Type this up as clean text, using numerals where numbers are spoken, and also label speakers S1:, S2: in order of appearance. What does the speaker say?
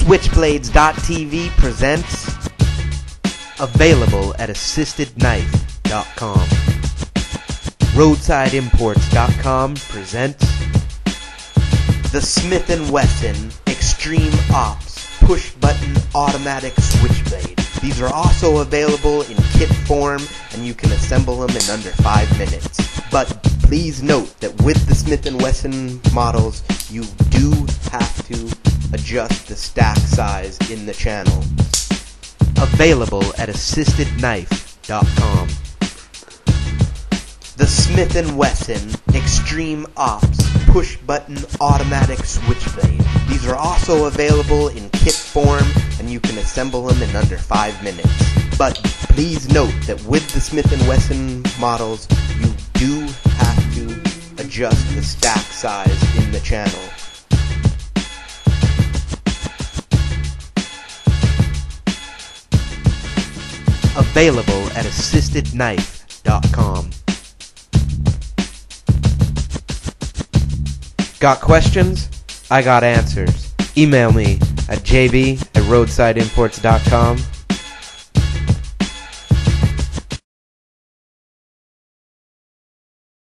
S1: Switchblades.tv presents available at assistedknife.com. Roadsideimports.com presents the Smith & Wesson Extreme Ops push-button automatic switchblade. These are also available in kit form, and you can assemble them in under 5 minutes. But please note that with the Smith & Wesson models, you do have to adjust the stack size in the channel. Available at assistedknife.com. The Smith & Wesson Extreme Ops push-button automatic switchblade. These are also available in kit form, and you can assemble them in under 5 minutes. But please note that with the Smith & Wesson models, you do have to adjust the stack size in the channel. Available at assistedknife.com. Got questions? I got answers. Email me at jb@roadsideimports.com